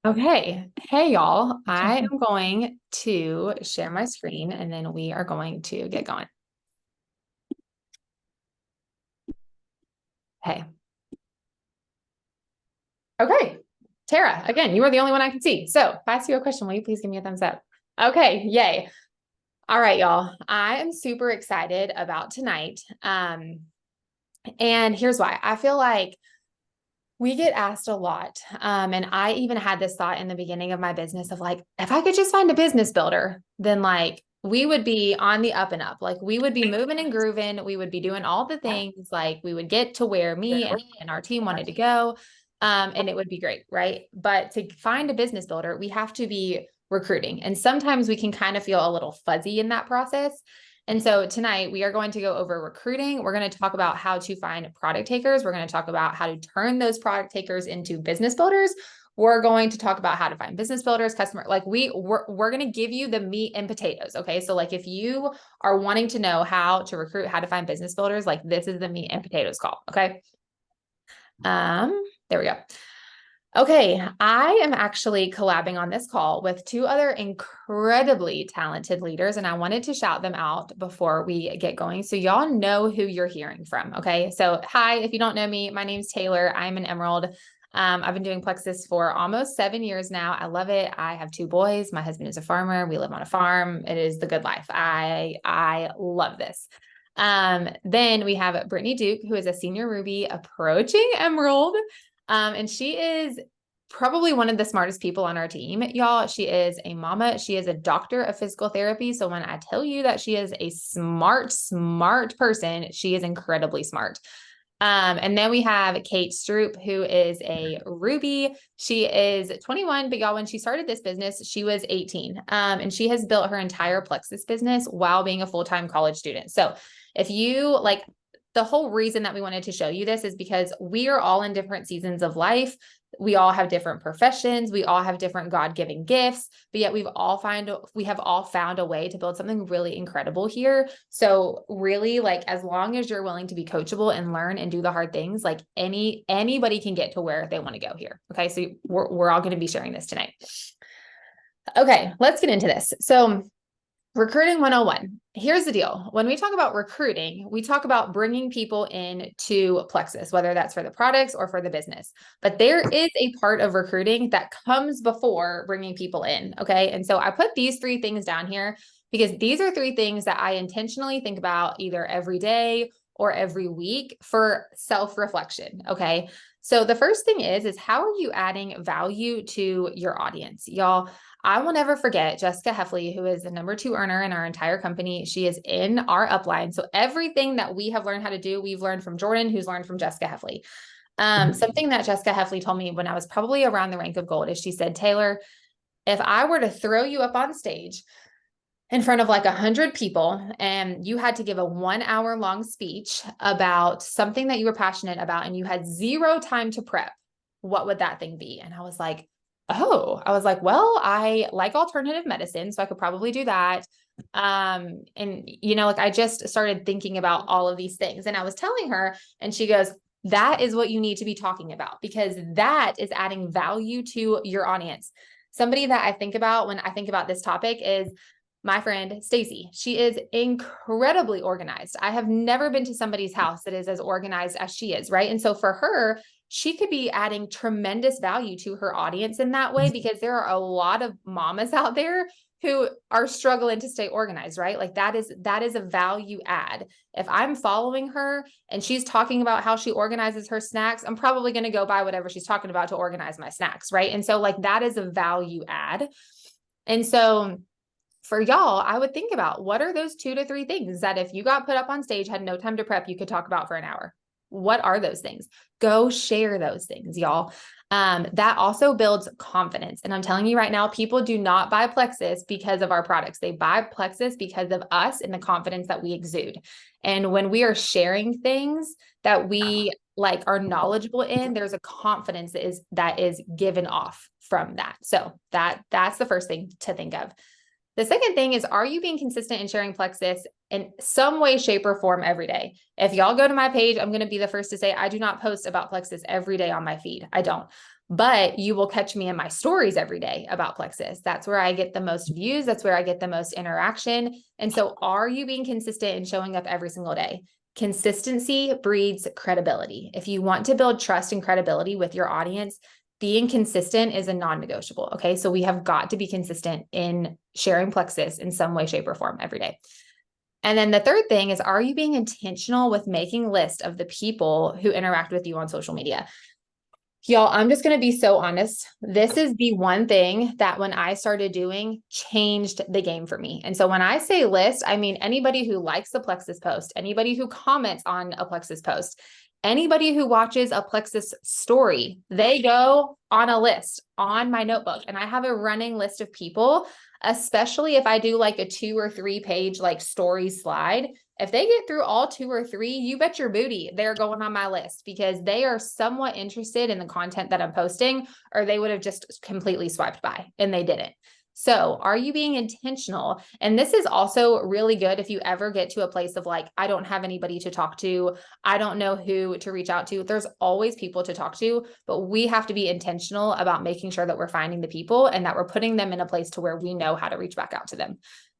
Okay. Hey, y'all. I am going to share my screen and then we are going to get going. Hey. Okay. Tara, again, you are the only one I can see. So if I ask you a question, will you please give me a thumbs up? Okay. Yay. All right, y'all. I am super excited about tonight. And here's why. I feel like we get asked a lot. And I even had this thought in the beginning of my business of like, if I could just find a business builder, then like we would be on the up and up. Like we would be moving and grooving. We would be doing all the things. Like we would get to where me and our team wanted to go. And it would be great. Right. But to find a business builder, we have to be recruiting. And sometimes we can kind of feel a little fuzzy in that process. And so tonight we are going to go over recruiting. We're going to talk about how to find product takers. We're going to talk about how to turn those product takers into business builders. We're going to talk about how to find business builders, like we're going to give you the meat and potatoes. Okay. So like if you are wanting to know how to recruit, how to find business builders, like this is the meat and potatoes call. Okay. There we go. Okay, I am actually collabing on this call with two other incredibly talented leaders, and I wanted to shout them out before we get going so y'all know who you're hearing from. Okay, so hi, if you don't know me, my name's Taylor. I'm an Emerald. I've been doing Plexus for almost 7 years now. I love it. I have 2 boys. My husband is a farmer. We live on a farm. It is the good life. I love this. Then we have Brittany Duke, who is a senior Ruby approaching Emerald. And she is probably one of the smartest people on our team, y'all. She is a mama. She is a doctor of physical therapy. So when I tell you that she is a smart person, she is incredibly smart. And then we have Kate Stroop, who is a Ruby. She is 21, but y'all, when she started this business, she was 18. And she has built her entire Plexus business while being a full-time college student. So if you like, the whole reason that we wanted to show you this is because we are all in different seasons of life. We all have different professions. We all have different God-given gifts, but yet we have all found a way to build something really incredible here. So really, like, as long as you're willing to be coachable and learn and do the hard things, like anybody can get to where they want to go here. Okay. So we're all going to be sharing this tonight. Okay. Let's get into this. So recruiting 101. Here's the deal. When we talk about recruiting, we talk about bringing people in to Plexus, whether that's for the products or for the business. But there is a part of recruiting that comes before bringing people in. Okay. And so I put these 3 things down here because these are 3 things that I intentionally think about either every day or every week for self-reflection. Okay. So the first thing is how are you adding value to your audience? Y'all, I will never forget Jessica Heffley, who is the #2 earner in our entire company. She is in our upline. So everything that we have learned how to do, we've learned from Jordan, who's learned from Jessica Heffley. Something that Jessica Heffley told me when I was probably around the rank of gold is she said, Taylor, if I were to throw you up on stage in front of like 100 people and you had to give a 1-hour long speech about something that you were passionate about and you had 0 time to prep, what would that thing be? And I was like, well, I like alternative medicine, so I could probably do that. And like I just started thinking about all of these things and I was telling her and she goes, that is what you need to be talking about because that is adding value to your audience. Somebody that I think about when I think about this topic is my friend Stacy. She is incredibly organized. I have never been to somebody's house that is as organized as she is, right? And so for her, she could be adding tremendous value to her audience in that way because there are a lot of mamas out there who are struggling to stay organized, right? Like that is a value add. If I'm following her and she's talking about how she organizes her snacks, I'm probably going to go buy whatever she's talking about to organize my snacks, right? And so like that is a value add. And so for y'all, I would think about what are those 2 to 3 things that if you got put up on stage, had no time to prep, you could talk about for an hour. What are those things? Go share those things, y'all. That also builds confidence. And I'm telling you right now, people do not buy Plexus because of our products. They buy Plexus because of us and the confidence that we exude. And when we are sharing things that we like are knowledgeable in, there's a confidence that is given off from that. So that's the first thing to think of. The second thing is, are you being consistent in sharing Plexus in some way, shape, or form every day? If y'all go to my page, I'm going to be the first to say, I do not post about Plexus every day on my feed. I don't. but you will catch me in my stories every day about Plexus. That's where I get the most views. That's where I get the most interaction. And so are you being consistent and showing up every single day? Consistency breeds credibility. If you want to build trust and credibility with your audience, being consistent is a non-negotiable. Okay. So we have got to be consistent in sharing Plexus in some way, shape, or form every day. And then the third thing is, are you being intentional with making lists of the people who interact with you on social media? Y'all, I'm just going to be so honest. This is the one thing that when I started doing changed the game for me. And so when I say list, I mean anybody who likes a Plexus post, anybody who comments on a Plexus post, anybody who watches a Plexus story, they go on a list on my notebook. And I have a running list of people, especially if I do like a 2 or 3 page like story slide. If they get through all 2 or 3, you bet your booty they're going on my list because they are somewhat interested in the content that I'm posting, or they would have just completely swiped by and they didn't. So are you being intentional? And this is also really good if you ever get to a place of like, I don't have anybody to talk to. I don't know who to reach out to. There's always people to talk to, but we have to be intentional about making sure that we're finding the people and that we're putting them in a place to where we know how to reach back out to them.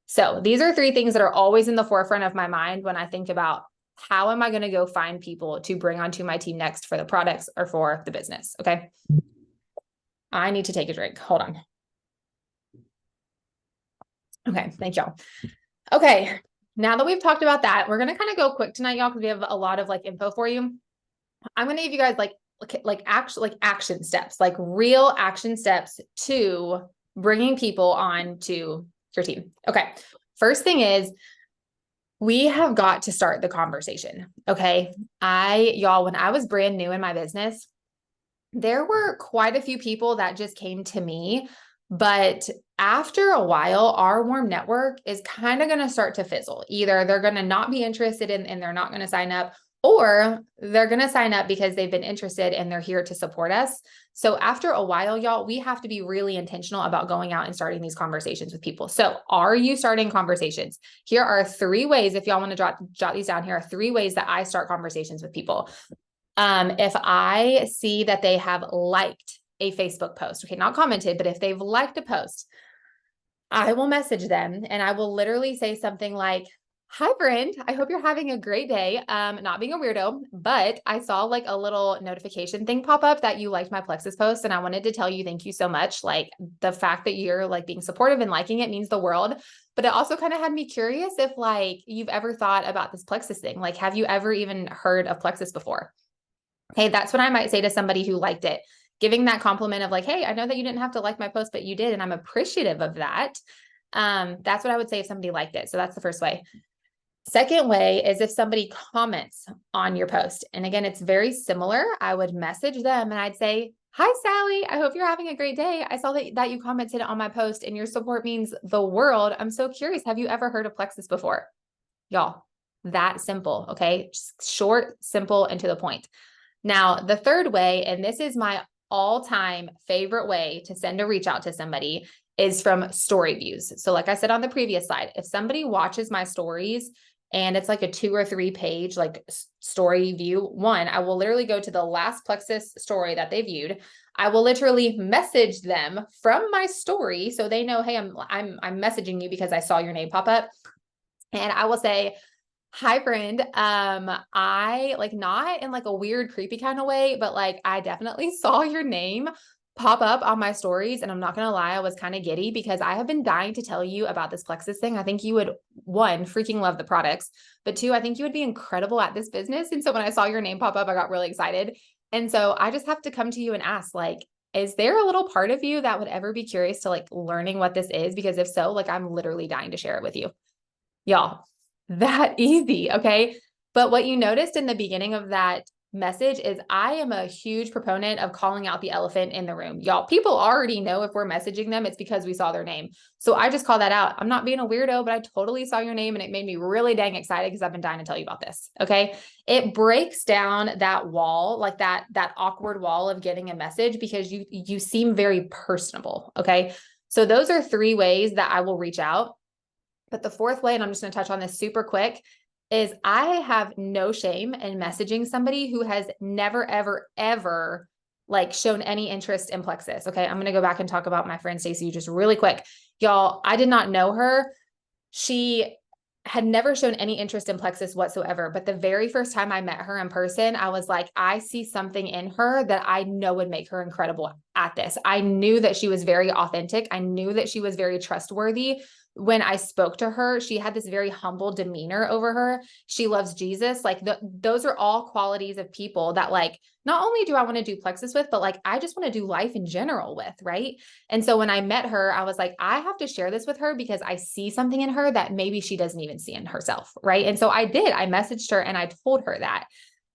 So these are 3 things that are always in the forefront of my mind when I think about how am I going to go find people to bring onto my team next for the products or for the business. Okay. I need to take a drink. Hold on. Okay. Thank y'all. Okay. Now that we've talked about that, we're going to kind of go quick tonight, y'all, because we have a lot of like info for you. I'm going to give you guys action steps, like real action steps to bringing people on to your team. Okay. First thing is we have got to start the conversation. Okay. Y'all, when I was brand new in my business, there were quite a few people that just came to me, but after a while, our warm network is kind of going to start to fizzle. Either they're going to not be interested in, and they're not going to sign up, or they're going to sign up because they've been interested and they're here to support us. So after a while, y'all, we have to be really intentional about going out and starting these conversations with people. So are you starting conversations? Here are 3 ways. If y'all want to jot these down, here are 3 ways that I start conversations with people. If I see that they have liked a Facebook post, okay, not commented, but if they've liked a post, I will message them and I will literally say something like, hi, friend. I hope you're having a great day. Not being a weirdo, but I saw like a little notification thing pop up that you liked my Plexus post. And I wanted to tell you, thank you so much. Like the fact that you're like being supportive and liking it means the world. But it also kind of had me curious if like you've ever thought about this Plexus thing. Like, have you ever even heard of Plexus before? Hey, that's what I might say to somebody who liked it. Giving that compliment of like, hey, I know that you didn't have to like my post, but you did. And I'm appreciative of that. That's what I would say if somebody liked it. So that's the first way. Second way is if somebody comments on your post. And again, it's very similar. I would message them and I'd say, hi, Sally. I hope you're having a great day. I saw that you commented on my post and your support means the world. I'm so curious. Have you ever heard of Plexus before? Y'all, that simple. Okay. Short, simple, and to the point. Now, the third way, and this is my all-time favorite way to send a reach out to somebody, is from story views. So like I said on the previous slide, if somebody watches my stories and it's like a 2 or 3 page like story view, one, I will literally go to the last Plexus story that they viewed. I will literally message them from my story so they know, hey, I'm messaging you because I saw your name pop up. And I will say, hi, friend. I like not in like a weird, creepy kind of way, but like I definitely saw your name pop up on my stories. And I'm not going to lie, I was kind of giddy because I have been dying to tell you about this Plexus thing. I think you would, 1, freaking love the products, but 2, I think you would be incredible at this business. And so when I saw your name pop up, I got really excited. And so I just have to come to you and ask, like, is there a little part of you that would ever be curious to like learning what this is? Because if so, like I'm literally dying to share it with you. Y'all, that easy. Okay. But what you noticed in the beginning of that message is I am a huge proponent of calling out the elephant in the room. Y'all, people already know if we're messaging them, it's because we saw their name. So I just call that out. I'm not being a weirdo, but I totally saw your name and it made me really dang excited because I've been dying to tell you about this. Okay. It breaks down that wall, like that awkward wall of getting a message because you seem very personable. Okay. So those are 3 ways that I will reach out. But the 4th way, and I'm just going to touch on this super quick, is I have no shame in messaging somebody who has never, ever, ever like shown any interest in Plexus. Okay. I'm going to go back and talk about my friend Stacey just really quick. Y'all, I did not know her. She had never shown any interest in Plexus whatsoever. But the very first time I met her in person, I was like, I see something in her that I know would make her incredible at this. I knew that she was very authentic. I knew that she was very trustworthy. When I spoke to her, she had this very humble demeanor over her. She loves Jesus. Like those are all qualities of people that like, not only do I want to do Plexus with, but like, I just want to do life in general with, right? And so when I met her, I was like, I have to share this with her because I see something in her that maybe she doesn't even see in herself, right? And so I did. I messaged her and I told her that.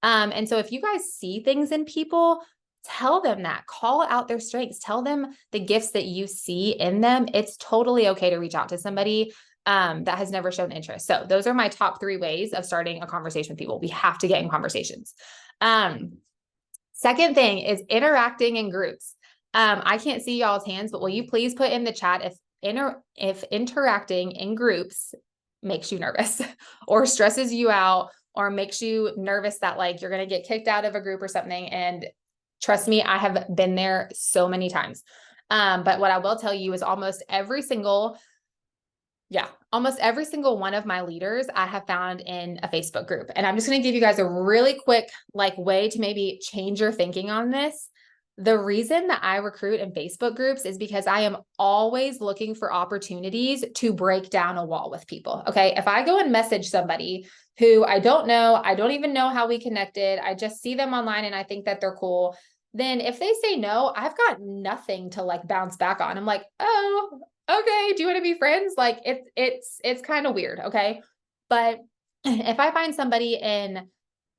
And so if you guys see things in people, tell them that, call out their strengths, tell them the gifts that you see in them. It's totally okay to reach out to somebody that has never shown interest. So those are my top 3 ways of starting a conversation with people. We have to get in conversations. Second thing is interacting in groups. I can't see y'all's hands, but will you please put in the chat if interacting in groups makes you nervous or stresses you out or makes you nervous that like you're going to get kicked out of a group or something. And trust me, I have been there so many times. But what I will tell you is almost every single one of my leaders I have found in a Facebook group. And I'm just going to give you guys a really quick like way to maybe change your thinking on this. The reason that I recruit in Facebook groups is because I am always looking for opportunities to break down a wall with people. Okay. If I go and message somebody who I don't know, I don't even know how we connected, I just see them online and I think that they're cool, then if they say no, I've got nothing to like bounce back on. I'm like, oh, okay. Do you want to be friends? Like it's kind of weird. Okay. But if I find somebody in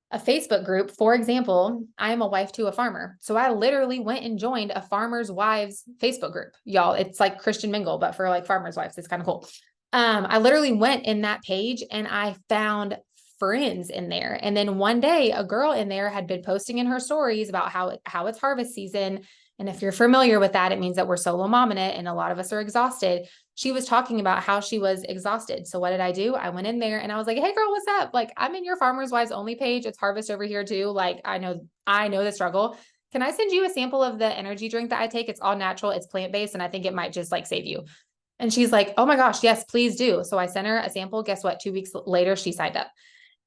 a Facebook group, for example, I am a wife to a farmer. So I literally went and joined a farmer's wives Facebook group. Y'all, it's like Christian Mingle, but for like farmer's wives. It's kind of cool. I literally went in that page and I found friends in there. And then one day a girl in there had been posting in her stories about how it's harvest season. And if you're familiar with that, it means that we're solo momming it and a lot of us are exhausted. She was talking about how she was exhausted. So what did I do? I went in there and I was like, hey girl, what's up? Like I'm in your farmer's wives only page. It's harvest over here too. Like I know the struggle. Can I send you a sample of the energy drink that I take? It's all natural. It's plant-based. And I think it might just like save you. And she's like, oh my gosh, yes, please do. So I sent her a sample. Guess what? 2 weeks later, she signed up.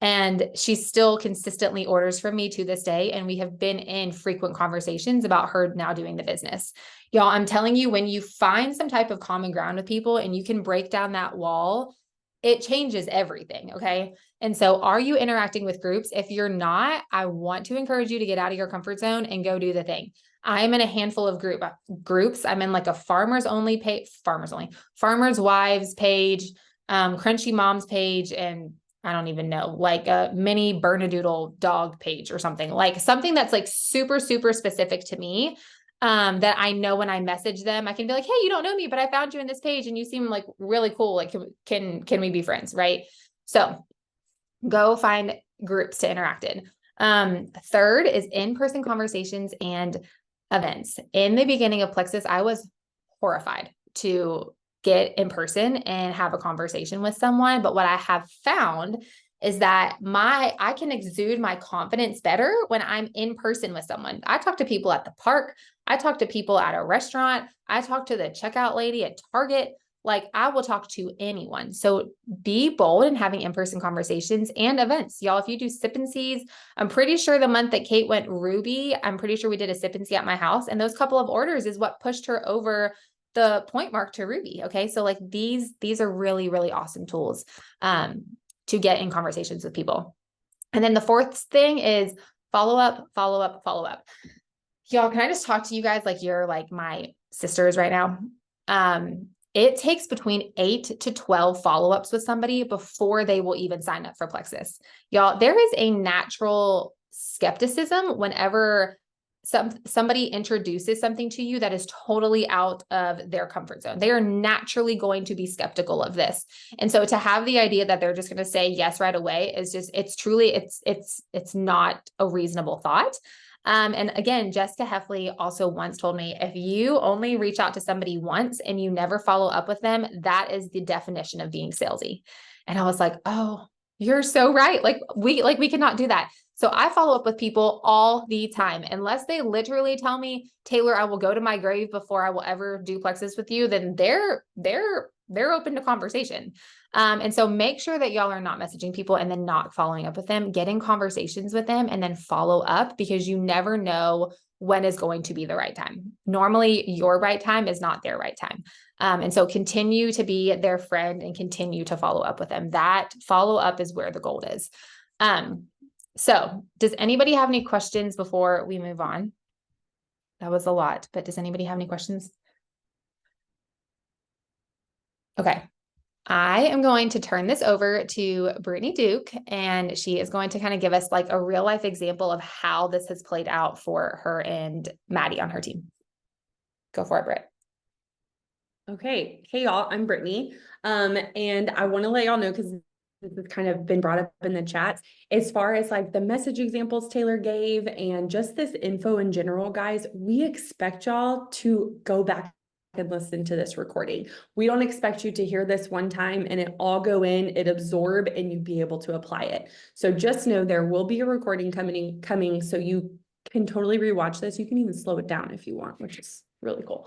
And she still consistently orders from me to this day. And we have been in frequent conversations about her now doing the business. Y'all, I'm telling you, when you find some type of common ground with people and you can break down that wall, it changes everything. Okay. And so are you interacting with groups? If you're not, I want to encourage you to get out of your comfort zone and go do the thing. I'm in a handful of groups. I'm in like a farmers wives page, crunchy moms page, and I don't even know, like a mini Bernedoodle dog page or something, like something that's like super, super specific to me. That I know when I message them, I can be like, hey, you don't know me, but I found you in this page and you seem like really cool. Like, can we be friends? Right. So go find groups to interact in. Third is in-person conversations and events. In the beginning of Plexus, I was horrified to get in person and have a conversation with someone. But what I have found is that I can exude my confidence better when I'm in person with someone. I talk to people at the park. I talk to people at a restaurant. I talk to the checkout lady at Target. Like I will talk to anyone. So be bold in having in-person conversations and events. Y'all, if you do sip and sees, I'm pretty sure the month that Kate went Ruby, I'm pretty sure we did a sip and see at my house. And those couple of orders is what pushed her over the point mark to Ruby. Okay. So like these are really, really awesome tools to get in conversations with people. And then the fourth thing is follow up. Y'all, can I just talk to you guys like you're like my sisters right now? It takes between 8 to 12 follow-ups with somebody before they will even sign up for Plexus. Y'all, there is a natural skepticism whenever somebody introduces something to you that is totally out of their comfort zone. They are naturally going to be skeptical of this. And so to have the idea that they're just going to say yes right away is just, it's not a reasonable thought. And again, Jessica Heffley also once told me, if you only reach out to somebody once and you never follow up with them, that is the definition of being salesy. And I was like, oh, you're so right. Like we cannot do that. So I follow up with people all the time. Unless they literally tell me, Taylor, I will go to my grave before I will ever do plexus with you, then they're open to conversation. And so make sure that y'all are not messaging people and then not following up with them, getting conversations with them, and then follow up, because you never know when is going to be the right time. Normally, your right time is not their right time. And so continue to be their friend and continue to follow up with them. That follow up is where the gold is. So does anybody have any questions before we move on? That was a lot, but does anybody have any questions? Okay. I am going to turn this over to Brittany Duke, and she is going to kind of give us like a real life example of how this has played out for her and Maddie on her team. Go for it, Britt. Okay. Hey y'all, I'm Brittany. And I want to let y'all know, because this has kind of been brought up in the chats, as far as like the message examples Taylor gave and just this info in general, guys, we expect y'all to go back and listen to this recording. We don't expect you to hear this one time and it all go in, it absorb, and you be able to apply it. So just know there will be a recording coming, so you can totally rewatch this. You can even slow it down if you want, which is really cool.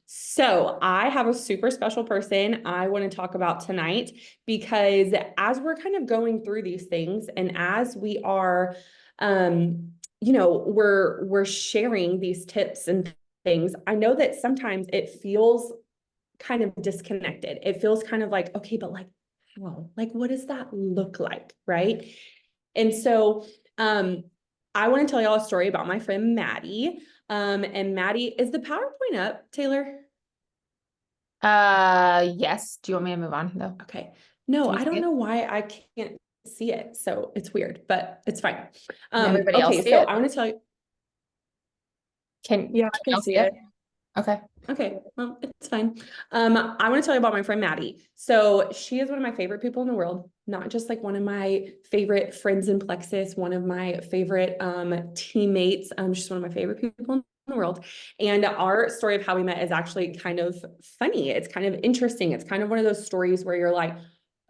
So I have a super special person I want to talk about tonight, because as we're kind of going through these things and as we are, we're sharing these tips and things, I know that sometimes it feels kind of disconnected. It feels kind of like, okay, but like, well, like, what does that look like? Right. And so, I want to tell y'all a story about my friend Maddie. And Maddie, is the PowerPoint up, Taylor? Yes. Do you want me to move on though? Okay. No, I don't know why I can't see it. So it's weird, but it's fine. Everybody else Okay, see so it? I want to tell you. Can Yeah, I can see it. Okay. Okay, well, it's fine. I want to tell you about my friend Maddie. So she is one of my favorite people in the world, not just like one of my favorite friends in Plexus, one of my favorite teammates. She's one of my favorite people in the world. And our story of how we met is actually kind of funny. It's kind of interesting. It's kind of one of those stories where you're like,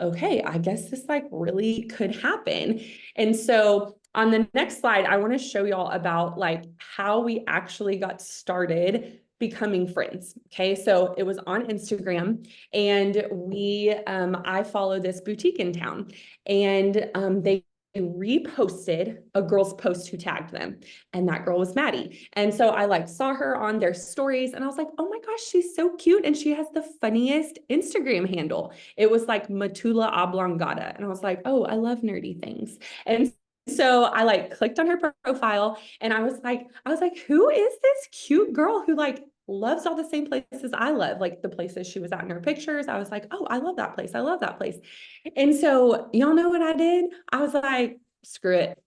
okay, I guess this like really could happen. And so on the next slide, I want to show y'all about like how we actually got started becoming friends. Okay. So it was on Instagram, and I follow this boutique in town, and they reposted a girl's post who tagged them, and that girl was Maddie. And so I like saw her on their stories, and I was like, oh my gosh, she's so cute. And she has the funniest Instagram handle. It was like Matula Oblongata. And I was like, oh, I love nerdy things. And so I like clicked on her profile, and I was like, who is this cute girl who like loves all the same places I love, like the places she was at in her pictures. I was like, oh, I love that place. I love that place. And so y'all know what I did? I was like, screw it.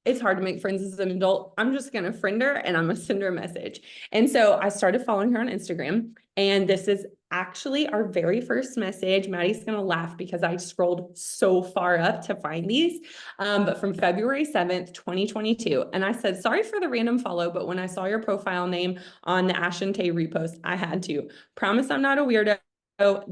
It's hard to make friends as an adult. I'm just going to friend her and I'm going to send her a message. And so I started following her on Instagram. And this is actually our very first message. Maddie's going to laugh because I scrolled so far up to find these. But from February 7th, 2022. And I said, sorry for the random follow, but when I saw your profile name on the Ash and Tay repost, I had to. Promise I'm not a weirdo.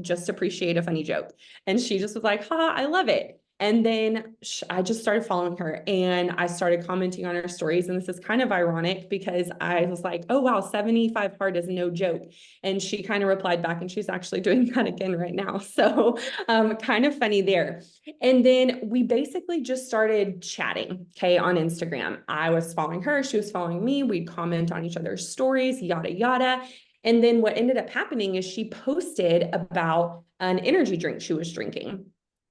Just appreciate a funny joke. And she just was like, ha, I love it. And then I just started following her, and I started commenting on her stories. And this is kind of ironic because I was like, oh, wow, 75 heart is no joke. And she kind of replied back, and she's actually doing that again right now. So kind of funny there. And then we basically just started chatting, okay, on Instagram. I was following her, she was following me. We'd comment on each other's stories, yada, yada. And then what ended up happening is she posted about an energy drink she was drinking.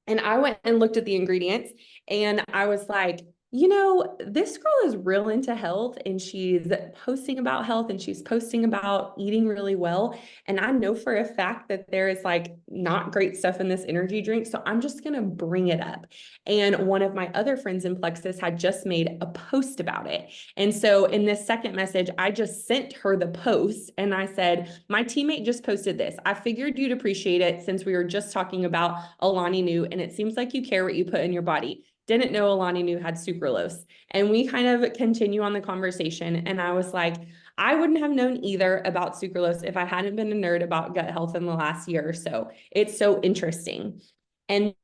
And I went and looked at the ingredients, and I was like, you know, this girl is real into health, and she's posting about health, and she's posting about eating really well. And I know for a fact that there is like not great stuff in this energy drink. So I'm just going to bring it up. And one of my other friends in Plexus had just made a post about it. And so in this second message, I just sent her the post, and I said, my teammate just posted this. I figured you'd appreciate it since we were just talking about Alani Nu, and it seems like you care what you put in your body. Didn't know Alani Nu had sucralose. And we kind of continue on the conversation. And I was like, I wouldn't have known either about sucralose if I hadn't been a nerd about gut health in the last year or so. It's so interesting. And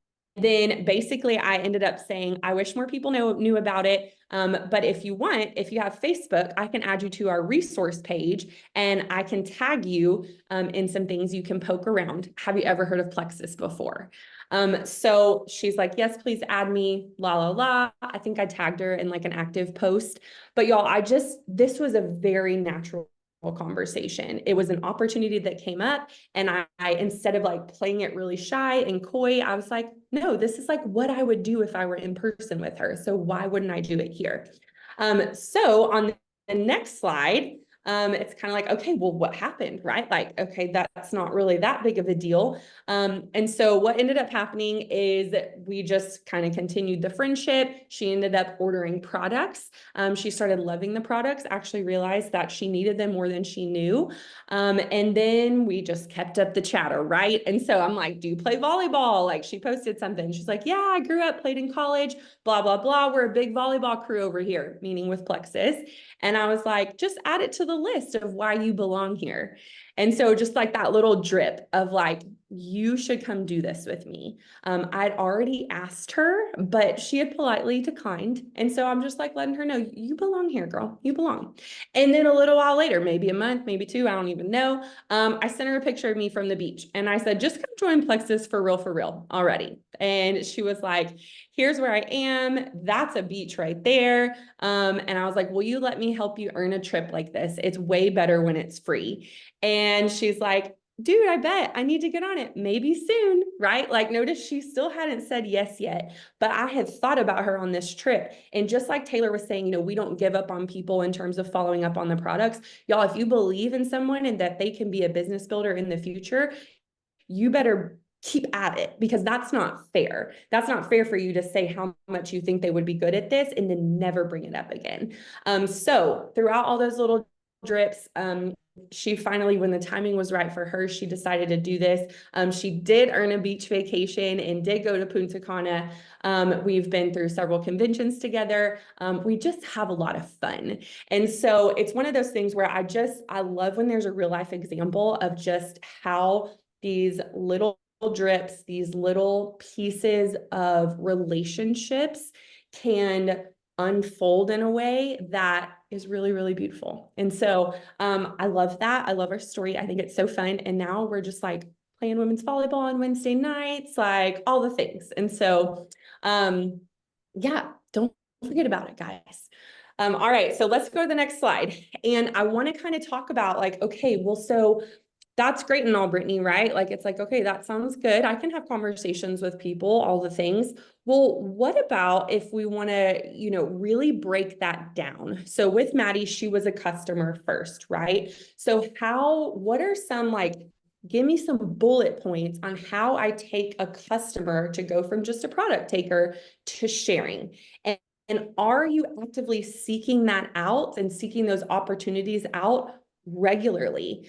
then basically I ended up saying, I wish more people knew about it. But if you want, if you have Facebook, I can add you to our resource page and I can tag you in some things you can poke around. Have you ever heard of Plexus before? So she's like, yes, please add me, la, la, la. I think I tagged her in like an active post. But y'all, this was a very natural conversation. It was an opportunity that came up. And I instead of like playing it really shy and coy, I was like, no, this is like what I would do if I were in person with her. So why wouldn't I do it here? So on the next slide, it's kind of like, okay, well, what happened, right? Like, okay, that's not really that big of a deal. And so what ended up happening is we just kind of continued the friendship. She ended up ordering products. She started loving the products, actually realized that she needed them more than she knew. And then we just kept up the chatter, right? And so I'm like, do you play volleyball? Like she posted something. She's like, yeah, I grew up, played in college, blah, blah, blah. We're a big volleyball crew over here, meaning with Plexus. And I was like, just add it to the list of why you belong here. And so just like that little drip of like, you should come do this with me. I'd already asked her, but she had politely declined. And so I'm just like letting her know, you belong here, girl, you belong. And then a little while later, maybe a month, maybe two, I don't even know. I sent her a picture of me from the beach and I said, just come join Plexus for real already. And she was like, here's where I am. That's a beach right there. And I was like, will you let me help you earn a trip like this? It's way better when it's free. And she's like, dude, I bet I need to get on it. Maybe soon, right? Like, notice she still hadn't said yes yet, but I had thought about her on this trip. And just like Taylor was saying, we don't give up on people in terms of following up on the products. Y'all, if you believe in someone and that they can be a business builder in the future, you better keep at it because that's not fair. That's not fair for you to say how much you think they would be good at this and then never bring it up again. So throughout all those little drips, she finally, when the timing was right for her, she decided to do this. She did earn a beach vacation and did go to Punta Cana. We've been through several conventions together. We just have a lot of fun. And so it's one of those things where I love when there's a real life example of just how these little drips, these little pieces of relationships can unfold in a way that is really, really beautiful. And so I love that. I love our story. I think it's so fun. And now we're just like playing women's volleyball on Wednesday nights, like all the things. And so yeah, don't forget about it, guys. All right, so let's go to the next slide. And I want to kind of talk about like, okay, well, so that's great and all, Brittany, right? Like, it's like, okay, that sounds good. I can have conversations with people, all the things. Well, what about if we want to, really break that down? So with Maddie, she was a customer first, right? So what are some give me some bullet points on how I take a customer to go from just a product taker to sharing. And are you actively seeking that out and seeking those opportunities out regularly?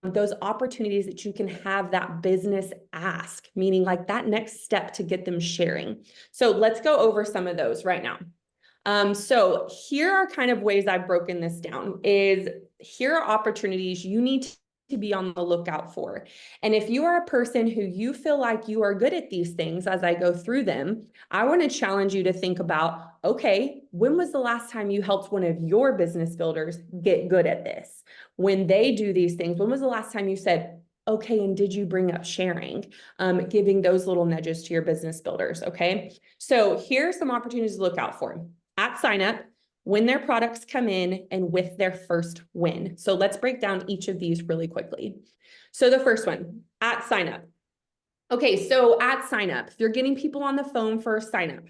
Those opportunities that you can have that business ask, meaning like that next step to get them sharing. So let's go over some of those right now. So here are kind of ways I've broken this down is here are opportunities you need to be on the lookout for. And if you are a person who you feel like you are good at these things as I go through them, I want to challenge you to think about, okay, when was the last time you helped one of your business builders get good at this? When they do these things, when was the last time you said, okay, and did you bring up sharing? Giving those little nudges to your business builders, okay? So here are some opportunities to look out for. At sign up, when their products come in, and with their first win. So let's break down each of these really quickly. So the first one, at sign up. Okay, so at sign up, if you're getting people on the phone for a sign up,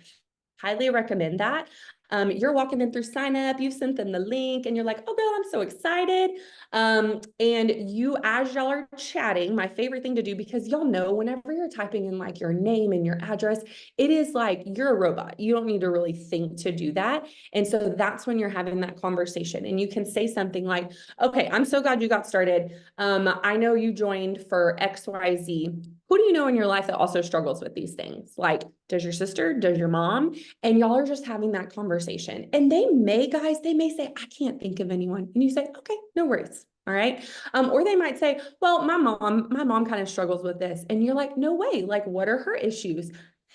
highly recommend that. You're walking them through sign up, you've sent them the link and you're like, oh girl, I'm so excited. And you, as y'all are chatting, my favorite thing to do, because y'all know whenever you're typing in like your name and your address, it is like you're a robot. You don't need to really think to do that. And so that's when you're having that conversation and you can say something like, okay, I'm so glad you got started. I know you joined for XYZ. Who do you know in your life that also struggles with these things? Like, does your sister, does your mom? And y'all are just having that conversation. And they may say, I can't think of anyone. And you say, okay, no worries. All right. Or they might say, well, my mom kind of struggles with this. And you're like, no way. Like, what are her issues?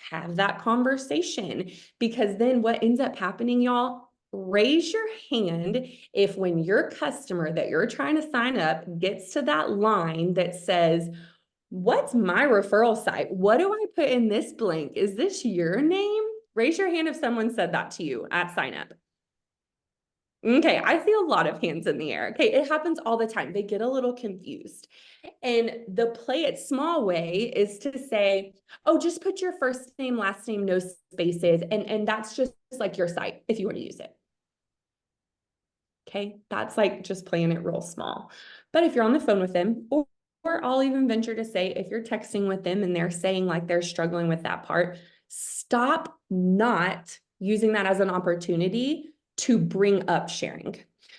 have that conversation, because then what ends up happening, y'all, raise your hand if when your customer that you're trying to sign up gets to that line that says, what's my referral site? What do I put in this blank? Is this your name? Raise your hand if someone said that to you at sign up. Okay, I see a lot of hands in the air. Okay, it happens all the time. They get a little confused. And the play it small way is to say, oh, just put your first name, last name, no spaces. And that's just like your site if you want to use it. Okay, that's like just playing it real small. But if you're on the phone with them, or I'll even venture to say, if you're texting with them and they're saying like they're struggling with that part, stop not using that as an opportunity to bring up sharing.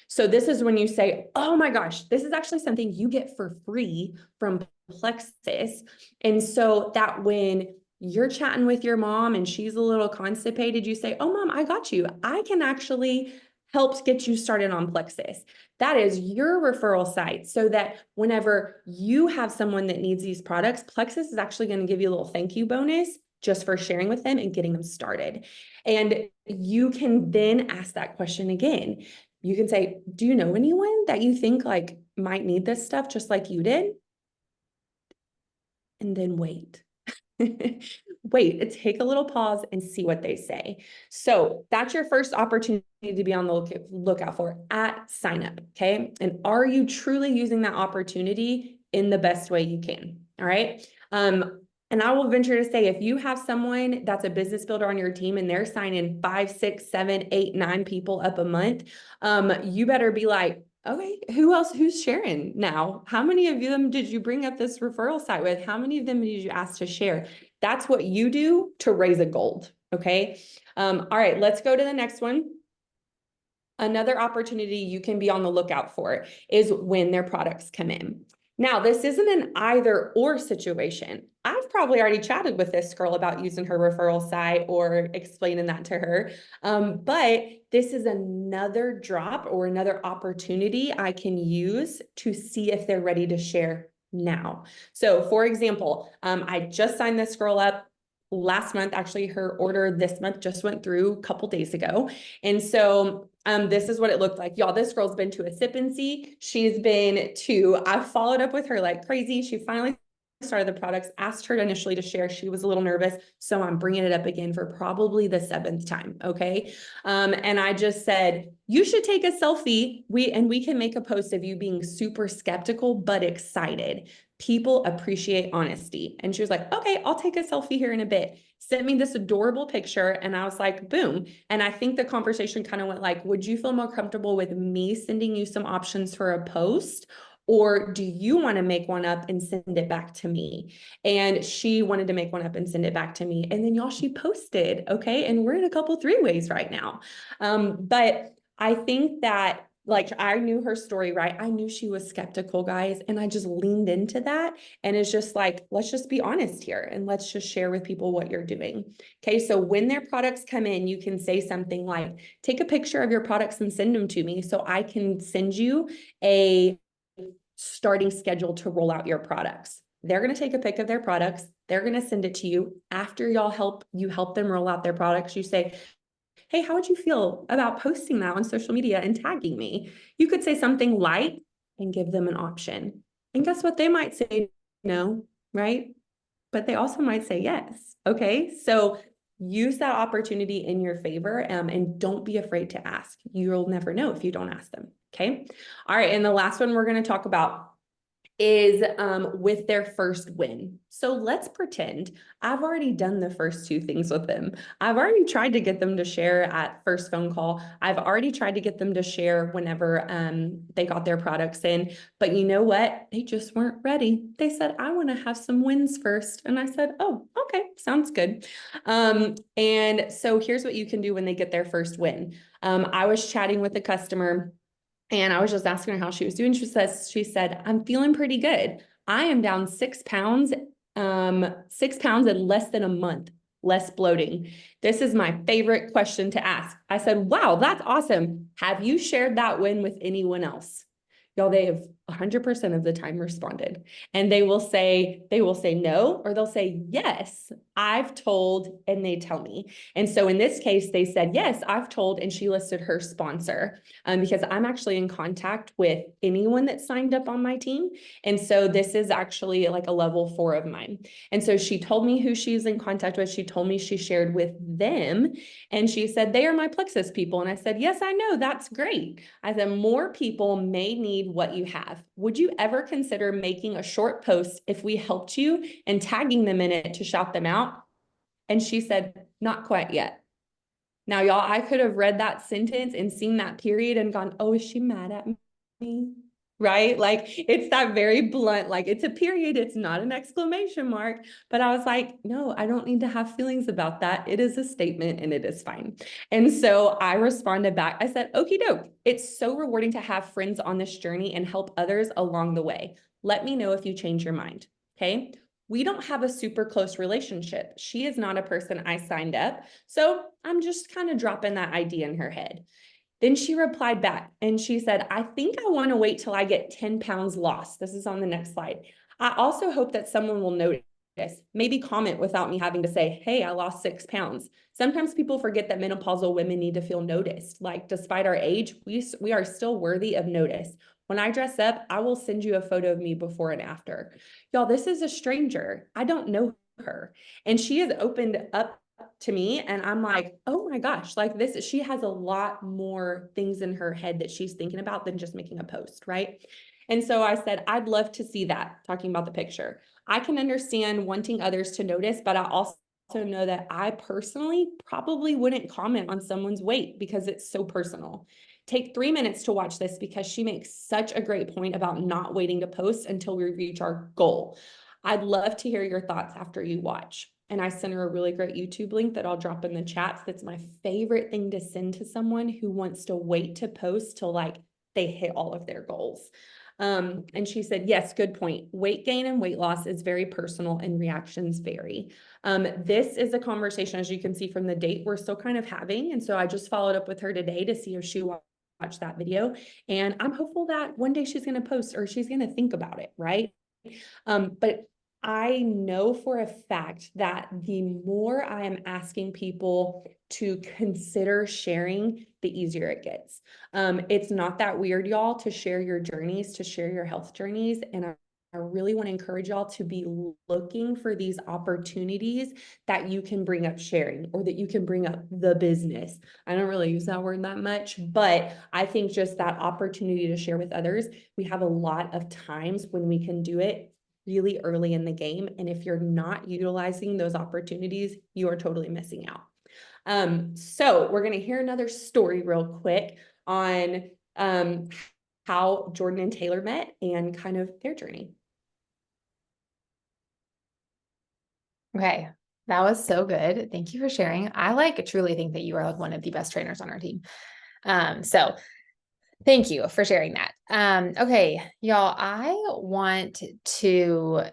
So this is when you say, oh my gosh, this is actually something you get for free from Plexus. And so that when you're chatting with your mom and she's a little constipated, you say, oh, mom, I got you. I can actually help get you started on Plexus. That is your referral site, so that whenever you have someone that needs these products, Plexus is actually going to give you a little thank you bonus just for sharing with them and getting them started. And you can then ask that question again. You can say, do you know anyone that you think like might need this stuff just like you did? And then wait. Wait, take a little pause and see what they say. So that's your first opportunity to be on the lookout for at sign up. Okay. And are you truly using that opportunity in the best way you can? All right. And I will venture to say, if you have someone that's a business builder on your team and they're signing 5, 6, 7, 8, 9 people up a month, you better be like, okay, who else? Who's sharing now? How many of them did you bring up this referral site with? How many of them did you ask to share? That's what you do to raise a gold. Okay. All right, let's go to the next one. Another opportunity you can be on the lookout for is when their products come in. Now, this isn't an either or situation. I've probably already chatted with this girl about using her referral site or explaining that to her. But this is another drop or another opportunity I can use to see if they're ready to share now. So for example, I just signed this girl up last month. Actually, her order this month just went through a couple days ago. And so this is what it looked like. Y'all, this girl's been to a sip and see. I followed up with her like crazy. She finally started the products, asked her initially to share. She was a little nervous. So I'm bringing it up again for probably the 7th time. Okay. And I just said, you should take a selfie. We can make a post of you being super skeptical, but excited. People appreciate honesty. And she was like, okay, I'll take a selfie here in a bit. Sent me this adorable picture. And I was like, boom. And I think the conversation kind of went like, would you feel more comfortable with me sending you some options for a post? Or do you want to make one up and send it back to me? And she wanted to make one up and send it back to me. And then y'all, she posted, okay? And we're in a couple 3-ways right now. But I think that like I knew her story, right? I knew she was skeptical, guys. And I just leaned into that. And it's just like, let's just be honest here and let's just share with people what you're doing. Okay. So when their products come in, you can say something like, take a picture of your products and send them to me so I can send you a starting schedule to roll out your products. They're going to take a pic of their products. They're going to send it to you. After you help them roll out their products, you say, hey, how would you feel about posting that on social media and tagging me? You could say something light and give them an option. And guess what? They might say no, right? But they also might say yes. Okay. So use that opportunity in your favor, and don't be afraid to ask. You'll never know if you don't ask them. Okay. All right. And the last one we're going to talk about is with their first win. So let's pretend I've already done the first 2 things with them. I've already tried to get them to share at first phone call. I've already tried to get them to share whenever they got their products in. But you know what? They just weren't ready. They said, I want to have some wins first. And I said, oh, okay, sounds good. And so here's what you can do when they get their first win. I was chatting with a customer and I was just asking her how she was doing. She said, I'm feeling pretty good. I am down 6 pounds, 6 pounds in less than a month, less bloating. This is my favorite question to ask. I said, wow, that's awesome. Have you shared that win with anyone else? Y'all, they have 100% of the time responded. And they will say no, or they'll say, yes, I've told, and they tell me. And so in this case, they said, yes, I've told, and she listed her sponsor, because I'm actually in contact with anyone that signed up on my team. And so this is actually like a level 4 of mine. And so she told me who she's in contact with. She told me she shared with them, and she said, they are my Plexus people. And I said, yes, I know, that's great. I said, more people may need what you have. Would you ever consider making a short post if we helped you and tagging them in it to shout them out? And she said, not quite yet. Now, y'all, I could have read that sentence and seen that period and gone, oh, is she mad at me? Right? Like, it's that very blunt, like, it's a period, it's not an exclamation mark. But I was like, no, I don't need to have feelings about that. It is a statement and it is fine. And so I responded back. I said, okie doke. It's so rewarding to have friends on this journey and help others along the way. Let me know if you change your mind. Okay. We don't have a super close relationship. She is not a person I signed up. So I'm just kind of dropping that idea in her head. Then she replied back and she said, I think I want to wait till I get 10 pounds lost. This is on the next slide. I also hope that someone will notice, maybe comment without me having to say, hey, I lost 6 pounds. Sometimes people forget that menopausal women need to feel noticed. Like, despite our age, we are still worthy of notice. When I dress up, I will send you a photo of me before and after. Y'all, this is a stranger. I don't know her. And she has opened up to me, and I'm like, oh my gosh, like this, she has a lot more things in her head that she's thinking about than just making a post, right? And so I said, I'd love to see that, talking about the picture. I can understand wanting others to notice, but I also know that I personally probably wouldn't comment on someone's weight because it's so personal. Take 3 minutes to watch this because she makes such a great point about not waiting to post until we reach our goal. I'd love to hear your thoughts after you watch. And I sent her a really great YouTube link that I'll drop in the chats. That's my favorite thing to send to someone who wants to wait to post till like they hit all of their goals. And she said, yes, good point. Weight gain and weight loss is very personal and reactions vary. This is a conversation, as you can see from the date, we're still kind of having. And so I just followed up with her today to see if she watched that video. And I'm hopeful that one day she's going to post or she's going to think about it, right? But I know for a fact that the more I am asking people to consider sharing, the easier it gets. It's not that weird, y'all, to share your journeys, to share your health journeys. And I really want to encourage y'all to be looking for these opportunities that you can bring up sharing, or that you can bring up the business. I don't really use that word that much, but I think just that opportunity to share with others, we have a lot of times when we can do it really early in the game. And if you're not utilizing those opportunities, you are totally missing out. So we're going to hear another story real quick on how Jordan and Taylor met and kind of their journey. Okay. That was so good. Thank you for sharing. I like truly think that you are like one of the best trainers on our team. So thank you for sharing that. Okay, y'all, I want to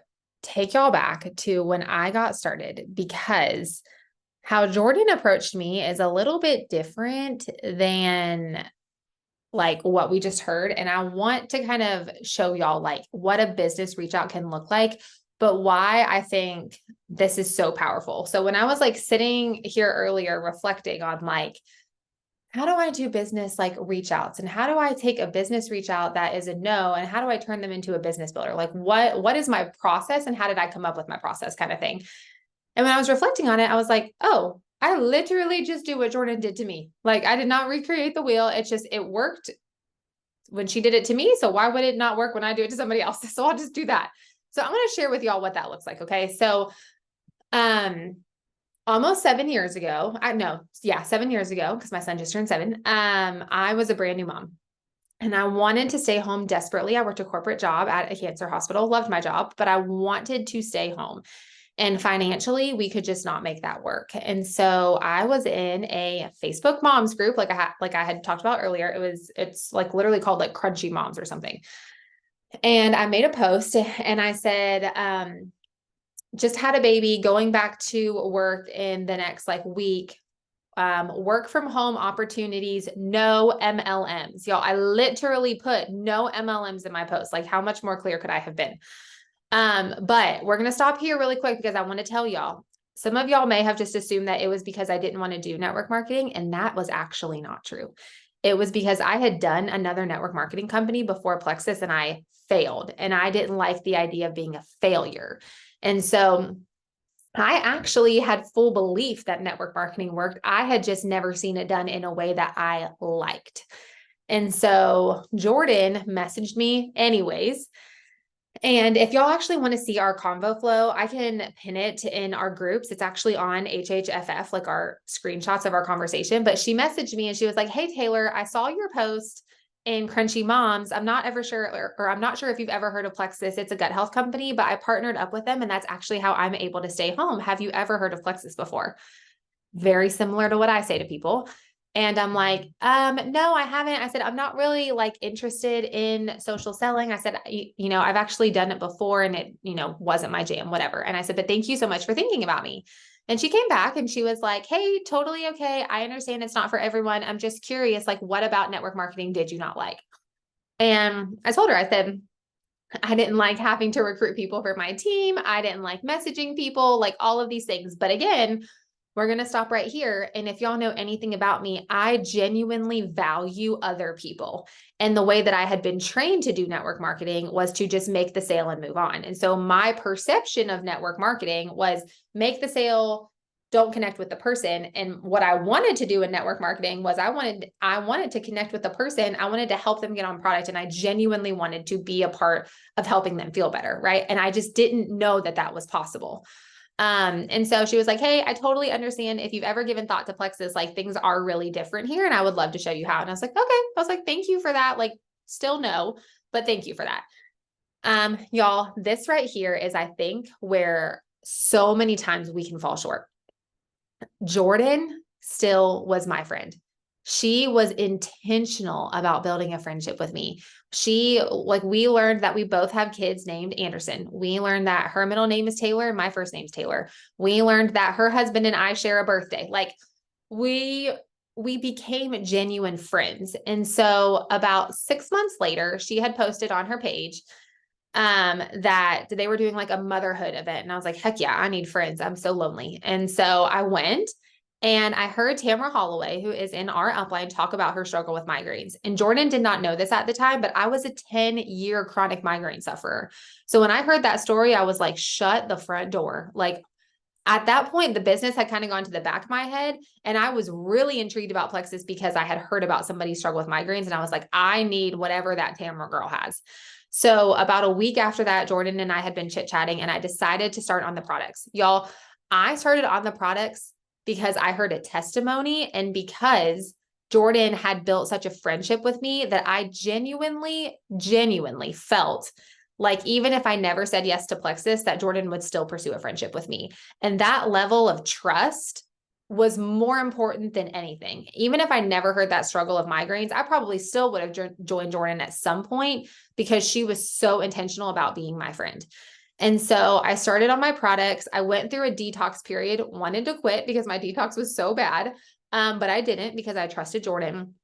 take y'all back to when I got started, because how Jordan approached me is a little bit different than like what we just heard. And I want to kind of show y'all like what a business reach out can look like, but why I think this is so powerful. So when I was like sitting here earlier reflecting on like, how do I do business like reach outs, and how do I take a business reach out that is a no, and how do I turn them into a business builder? Like what is my process, and how did I come up with my process, kind of thing. And when I was reflecting on it, I was like, oh, I literally just do what Jordan did to me. Like I did not recreate the wheel. It's just, it worked when she did it to me. So why would it not work when I do it to somebody else? So I'll just do that. So I'm going to share with y'all what that looks like. Okay. So, almost 7 years ago, 7 years ago, because my son just turned 7. I was a brand new mom and I wanted to stay home desperately. I worked a corporate job at a cancer hospital, loved my job, but I wanted to stay home. And financially, we could just not make that work. And so I was in a Facebook moms group, like I had talked about earlier. It's like literally called like Crunchy Moms or something. And I made a post and I said, just had a baby, going back to work in the next like week. work from home opportunities, no MLMs. Y'all, I literally put no MLMs in my post. Like, how much more clear could I have been? But we're going to stop here really quick because I want to tell y'all, some of y'all may have just assumed that it was because I didn't want to do network marketing, and that was actually not true. It was because I had done another network marketing company before Plexus and I failed, and I didn't like the idea of being a failure. And so I actually had full belief that network marketing worked. I had just never seen it done in a way that I liked. And so Jordan messaged me anyways. And if y'all actually want to see our convo flow, I can pin it in our groups. It's actually on HHFF, like our screenshots of our conversation. But she messaged me and she was like, "Hey, Taylor, I saw your post in Crunchy Moms. I'm not ever sure, or I'm not sure if you've ever heard of Plexus. It's a gut health company, but I partnered up with them, and that's actually how I'm able to stay home. Have you ever heard of Plexus before?" Very similar to what I say to people. And I'm like, no, I haven't. I said, I'm not really like interested in social selling. I said, I've actually done it before and it, wasn't my jam, whatever. And I said, but thank you so much for thinking about me. And she came back and she was like, "Hey, totally okay. I understand it's not for everyone. I'm just curious, like, what about network marketing did you not like?" And I told her, I said, I didn't like having to recruit people for my team. I didn't like messaging people, like all of these things. But again, we're going to stop right here. And if y'all know anything about me, I genuinely value other people. And the way that I had been trained to do network marketing was to just make the sale and move on. And so my perception of network marketing was make the sale, don't connect with the person. And what I wanted to do in network marketing was I wanted to connect with the person. I wanted to help them get on product. And I genuinely wanted to be a part of helping them feel better. Right. And I just didn't know that that was possible. And so she was like, "Hey, I totally understand. If you've ever given thought to Plexus, like things are really different here. And I would love to show you how." And I was like, "Okay." I was like, "Thank you for that." Like, still no, but thank you for that. Y'all, this right here is, I think, where so many times we can fall short. Jordan still was my friend. She was intentional about building a friendship with me. We learned that we both have kids named Anderson. We learned that her middle name is Taylor. My first name's Taylor. We learned that her husband and I share a birthday. Like we became genuine friends. And so about 6 months later, she had posted on her page that they were doing like a motherhood event. And I was like, heck yeah, I need friends. I'm so lonely. And so I went and I heard Tamara Holloway, who is in our upline, talk about her struggle with migraines. And Jordan did not know this at the time, but I was a 10-year chronic migraine sufferer. So when I heard that story, I was like, shut the front door. Like at that point, the business had kind of gone to the back of my head. And I was really intrigued about Plexus because I had heard about somebody's struggle with migraines. And I was like, I need whatever that Tamara girl has. So about a week after that, Jordan and I had been chit-chatting and I decided to start on the products. Y'all, I started on the products because I heard a testimony and because Jordan had built such a friendship with me that I genuinely felt like even if I never said yes to Plexus, that Jordan would still pursue a friendship with me. And that level of trust was more important than anything. Even if I never heard that struggle of migraines, I probably still would have joined Jordan at some point because she was so intentional about being my friend. And so I started on my products. I went through a detox period, wanted to quit because my detox was so bad. But I didn't because I trusted Jordan.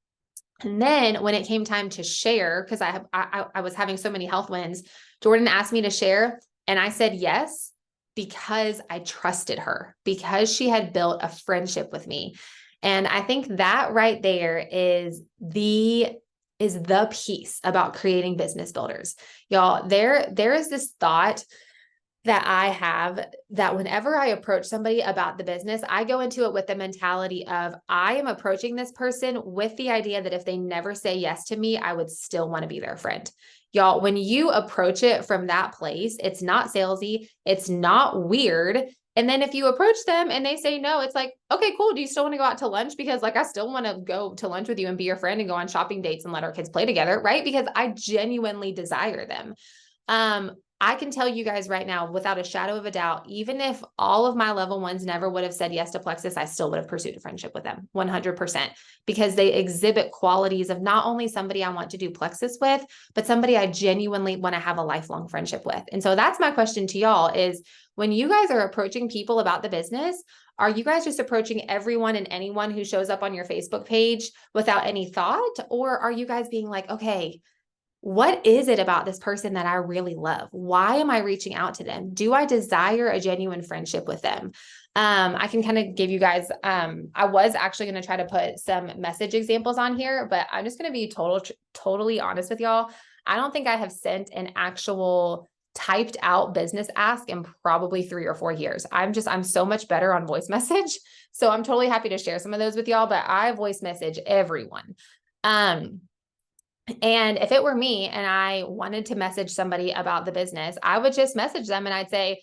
And then when it came time to share, because I was having so many health wins, Jordan asked me to share. And I said yes, because I trusted her, because she had built a friendship with me. And I think that right there is the piece about creating business builders. Y'all, there is this thought that I have that whenever I approach somebody about the business, I go into it with the mentality of I am approaching this person with the idea that if they never say yes to me, I would still want to be their friend. Y'all, when you approach it from that place, it's not salesy, it's not weird. And then if you approach them and they say no, it's like, okay, cool. Do you still want to go out to lunch? Because like, I still want to go to lunch with you and be your friend and go on shopping dates and let our kids play together, right? Because I genuinely desire them. I can tell you guys right now, without a shadow of a doubt, even if all of my level ones never would have said yes to Plexus, I still would have pursued a friendship with them 100%, because they exhibit qualities of not only somebody I want to do Plexus with, but somebody I genuinely want to have a lifelong friendship with. And so that's my question to y'all is, when you guys are approaching people about the business, are you guys just approaching everyone and anyone who shows up on your Facebook page without any thought? Or are you guys being like, okay, what is it about this person that I really love? Why am I reaching out to them? Do I desire a genuine friendship with them? I can kind of give you guys, I was actually going to try to put some message examples on here, but I'm just going to be totally honest with y'all. I don't think I have sent an actual typed out business ask in probably 3 or 4 years. I'm so much better on voice message. So I'm totally happy to share some of those with y'all, but I voice message everyone. And if it were me and I wanted to message somebody about the business, I would just message them and I'd say,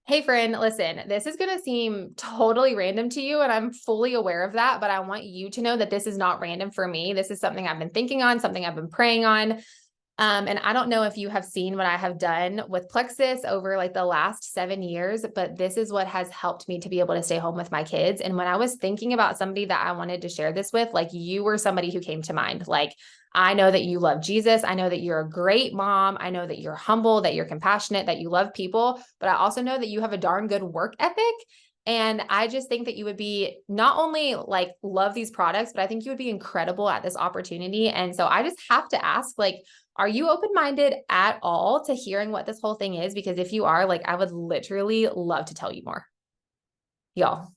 hey, friend, listen, this is going to seem totally random to you. And I'm fully aware of that. But I want you to know that this is not random for me. This is something I've been thinking on, something I've been praying on. And I don't know if you have seen what I have done with Plexus over like the last 7 years, but this is what has helped me to be able to stay home with my kids. And when I was thinking about somebody that I wanted to share this with, like you were somebody who came to mind. Like, I know that you love Jesus. I know that you're a great mom. I know that you're humble, that you're compassionate, that you love people, but I also know that you have a darn good work ethic. And I just think that you would be not only like love these products, but I think you would be incredible at this opportunity. And so I just have to ask, like, are you open-minded at all to hearing what this whole thing is? Because if you are, like, I would literally love to tell you more. Y'all,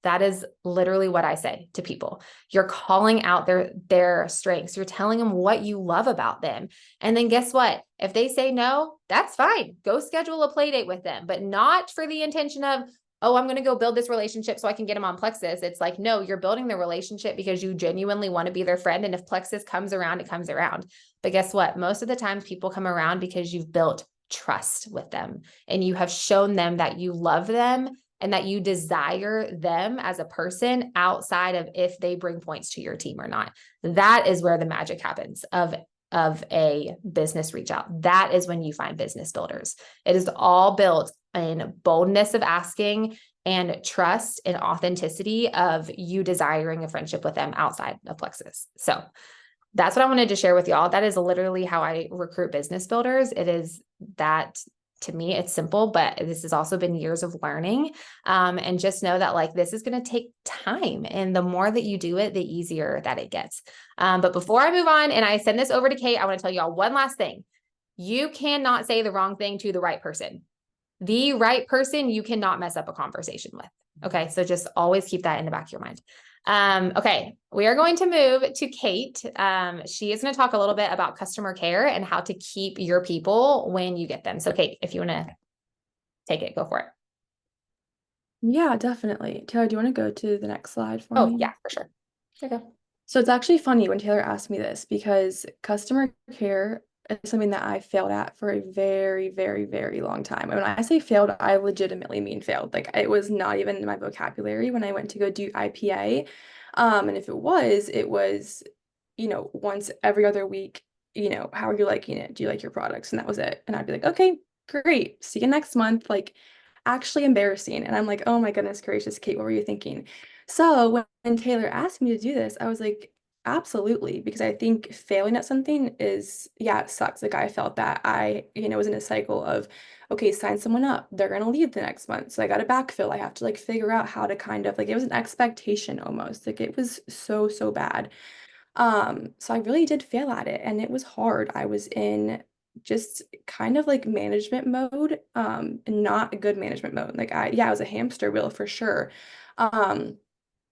that is literally what I say to people. You're calling out their strengths. You're telling them what you love about them. And then guess what? If they say no, that's fine. Go schedule a play date with them, but not for the intention of, oh, I'm going to go build this relationship so I can get them on Plexus. It's like, no, you're building the relationship because you genuinely want to be their friend. And if Plexus comes around, it comes around. But guess what? Most of the time people come around because you've built trust with them and you have shown them that you love them and that you desire them as a person outside of if they bring points to your team or not. That is where the magic happens of a business reach out. That is when you find business builders. It is all built in boldness of asking and trust and authenticity of you desiring a friendship with them outside of Plexus. So that's what I wanted to share with y'all. That is literally how I recruit business builders. It is that, to me, it's simple, but this has also been years of learning. And just know that like this is going to take time. And the more that you do it, the easier that it gets. But before I move on and I send this over to Kate, I want to tell y'all one last thing. You cannot say the wrong thing to the right person. The right person you cannot mess up a conversation with. Okay. So just always keep that in the back of your mind. Okay, we are going to move to Kate. She is going to talk a little bit about customer care and how to keep your people when you get them. So Kate, if you want to take it, go for it. Yeah, definitely. Taylor, do you want to go to the next slide for Oh me? yeah, for sure. Okay. So it's actually funny when Taylor asked me this because customer care is something that I failed at for a very, very, very long time. And when I say failed, I legitimately mean failed. Like it was not even in my vocabulary when I went to go do IPA. And if it was, once every other week, how are you liking it? Do you like your products? And that was it. And I'd be like, okay, great. See you next month. Like actually embarrassing. And I'm like, oh my goodness gracious, Kate, what were you thinking? So when Taylor asked me to do this, I was like, absolutely, because I think failing at something is, yeah, it sucks. Like I felt that I, was in a cycle of, okay, sign someone up. They're gonna leave the next month. So I got to backfill. I have to like figure out how to kind of like it was an expectation almost. Like it was so, so bad. So I really did fail at it and it was hard. I was in just kind of like management mode, and not a good management mode. Like I was a hamster wheel for sure. Um,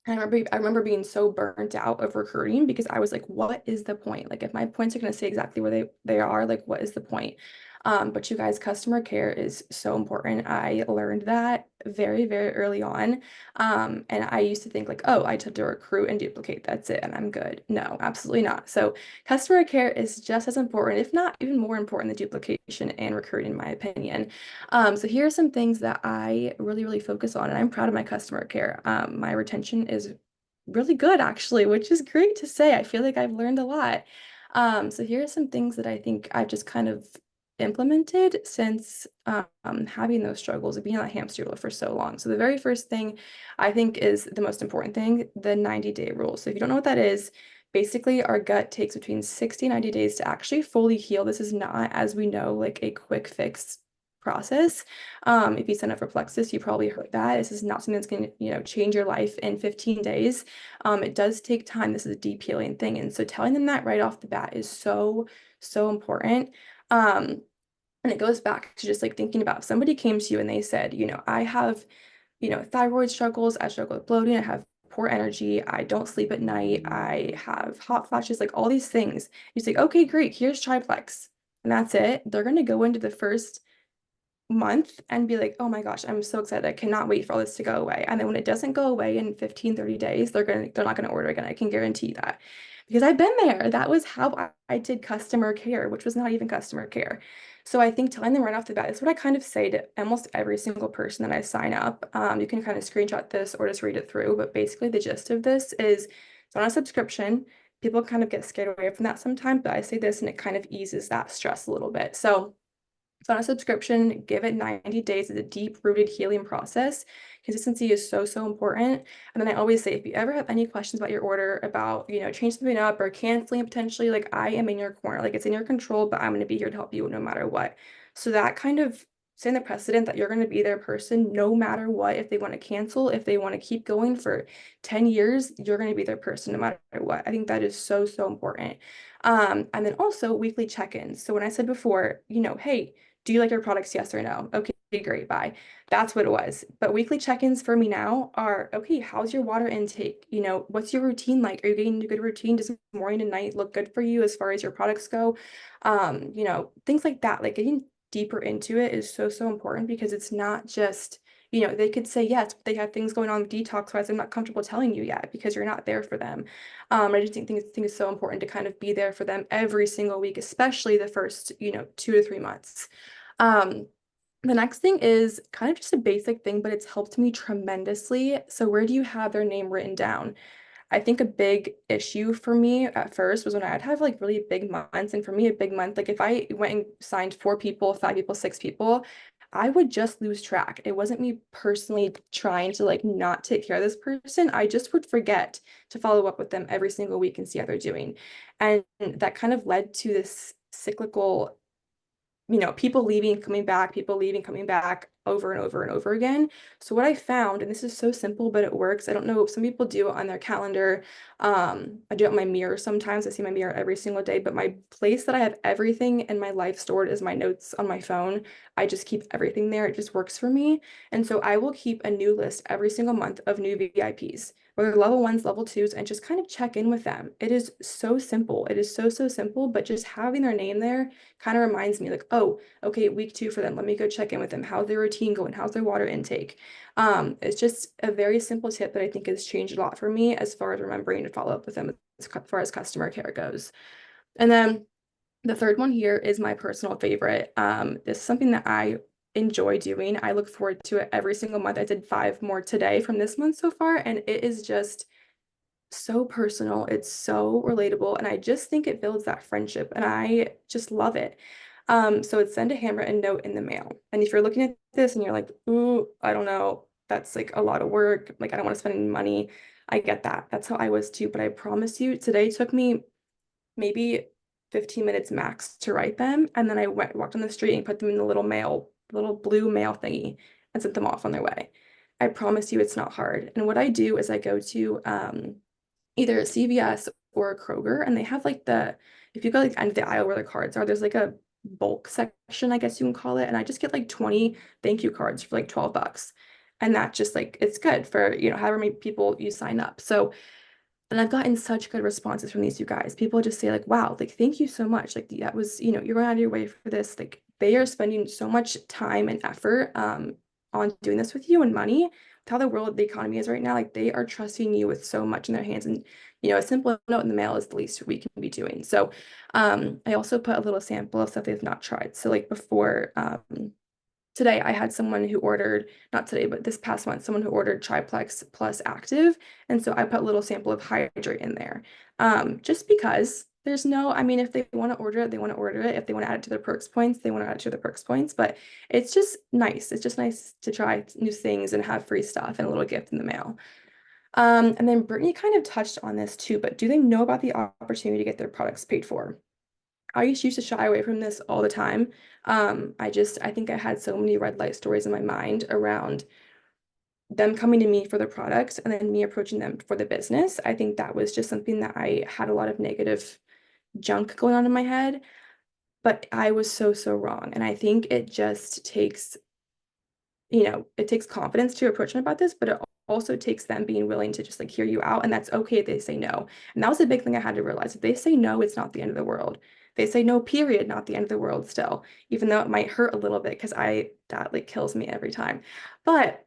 I remember being so burnt out of recruiting because I was like, what is the point? Like if my points are going to say exactly where they are, like what is the point? But you guys, customer care is so important. I learned that very, very early on. And I used to think like, oh, I just have to recruit and duplicate. That's it. And I'm good. No, absolutely not. So customer care is just as important, if not even more important than duplication and recruiting, in my opinion. So here are some things that I really, really focus on, and I'm proud of my customer care. My retention is really good, actually, which is great to say. I feel like I've learned a lot. So here are some things that I think I've just kind of implemented since having those struggles of being on a hamster wheel for so long. So the very first thing I think is the most important thing, the 90-day rule. So if you don't know what that is, basically our gut takes between 60 and 90 days to actually fully heal. This is not, as we know, like a quick fix process. If you sign up for Plexus, you probably heard that. This is not something that's going to, change your life in 15 days. It does take time. This is a deep healing thing. And so telling them that right off the bat is so, so important. And it goes back to just like thinking about if somebody came to you and they said, I have, thyroid struggles, I struggle with bloating, I have poor energy, I don't sleep at night, I have hot flashes, like all these things. You say, okay, great, here's Triplex. And that's it. They're going to go into the first month and be like, oh my gosh, I'm so excited. I cannot wait for all this to go away. And then when it doesn't go away in 15, 30 days, they're not gonna order again. I can guarantee that. Because I've been there. That was how I did customer care, which was not even customer care. So I think telling them right off the bat is what I kind of say to almost every single person that I sign up. You can kind of screenshot this or just read it through. But basically the gist of this is it's on a subscription. People kind of get scared away from that sometimes, but I say this and it kind of eases that stress a little bit. So it's on a subscription, give it 90 days. It's a deep-rooted healing process. Consistency is so, so important. And then I always say, if you ever have any questions about your order, about, changing something up or canceling potentially, like I am in your corner, like it's in your control, but I'm going to be here to help you no matter what. So that kind of setting the precedent that you're going to be their person no matter what. If they want to cancel, if they want to keep going for 10 years, you're going to be their person no matter what. I think that is so, so important. And then also weekly check-ins. So when I said before, hey, do you like our products? Yes or no? Okay, great, bye. That's what it was. But weekly check-ins for me now are, okay, how's your water intake? What's your routine like? Are you getting a good routine? Does morning and night look good for you as far as your products go? Things like that. Like getting deeper into it is so, so important because it's not just, they could say yes, but they have things going on detox-wise. I'm not comfortable telling you yet because you're not there for them. I just think it's so important to kind of be there for them every single week, especially the first, 2 to 3 months. Um, the next thing is kind of just a basic thing, but it's helped me tremendously. So where do you have their name written down? I think a big issue for me at first was when I'd have like really big months. And for me, a big month, like if I went and signed 4 people, 5 people, 6 people, I would just lose track. It wasn't me personally trying to like not take care of this person. I just would forget to follow up with them every single week and see how they're doing. And that kind of led to this cyclical people leaving, coming back, people leaving, coming back over and over and over again. So what I found, and this is so simple, but it works. I don't know, some people do it on their calendar. I do it on my mirror sometimes. I see my mirror every single day, but my place that I have everything in my life stored is my notes on my phone. I just keep everything there. It just works for me. And so I will keep a new list every single month of new VIPs, whether level ones, level twos, and just kind of check in with them. It is so simple. It is so, so simple, but just having their name there kind of reminds me like, oh, okay, week 2 for them. Let me go check in with them. How's their routine going? How's their water intake? It's just a very simple tip that I think has changed a lot for me as far as remembering to follow up with them as far as customer care goes. And then the third one here is my personal favorite. This is something that I enjoy doing. I look forward to it every single month. I did 5 more today from this month so far, and it is just so personal. It's so relatable, and I just think it builds that friendship, and I just love it. So it's send a handwritten note in the mail. And if you're looking at this and you're like, ooh, I don't know, that's like a lot of work. Like, I don't want to spend any money. I get that. That's how I was too. But I promise you, today took me maybe 15 minutes max to write them. And then I walked on the street and put them in the little blue mail thingy and sent them off on their way. I promise you it's not hard. And what I do is I go to either a CVS or a Kroger, and they have like if you go like the end of the aisle where the cards are, there's like a bulk section, I guess you can call it. And I just get like 20 thank you cards for like $12. And that just like, it's good for, however many people you sign up. So, and I've gotten such good responses from these 2 guys. People just say like, wow, like, thank you so much. Like that was, you're going out of your way for this. Like they are spending so much time and effort on doing this with you and money. With how the economy is right now, like they are trusting you with so much in their hands. And, a simple note in the mail is the least we can be doing. So I also put a little sample of stuff they've not tried. So like before, today I had someone who ordered, not today, but this past month, someone who ordered Triplex Plus Active. And so I put a little sample of Hydrate in there. Just because There's no, I mean, if they want to order it, they want to order it. If they want to add it to their perks points, they want to add it to their perks points. But it's just nice. It's just nice to try new things and have free stuff and a little gift in the mail. And then Brittany kind of touched on this too, but do they know about the opportunity to get their products paid for? I used to shy away from this all the time. I think I had so many red light stories in my mind around them coming to me for the products and then me approaching them for the business. I think that was just something that I had a lot of negative junk going on in my head, but I was so, so wrong. And I think it just takes, it takes confidence to approach them about this, but it also takes them being willing to just like hear you out. And that's okay if they say no. And that was a big thing I had to realize. If they say no, it's not the end of the world. They say no, period, not the end of the world still, even though it might hurt a little bit because that like kills me every time. But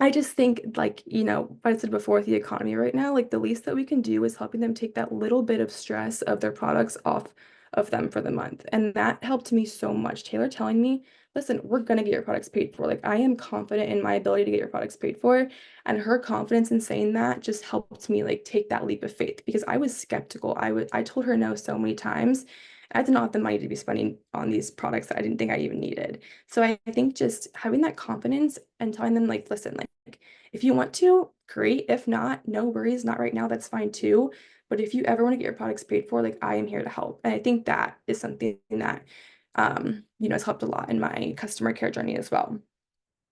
I just think like, what I said before with the economy right now, like the least that we can do is helping them take that little bit of stress of their products off of them for the month. And that helped me so much. Taylor telling me, listen, we're gonna get your products paid for. Like I am confident in my ability to get your products paid for. And her confidence in saying that just helped me like take that leap of faith because I was skeptical. I told her no so many times. I did not have the money to be spending on these products that I didn't think I even needed. So I think just having that confidence and telling them like, listen, like if you want to, great. If not, no worries, not right now, that's fine too. But if you ever want to get your products paid for, like I am here to help. And I think that is something that has helped a lot in my customer care journey as well.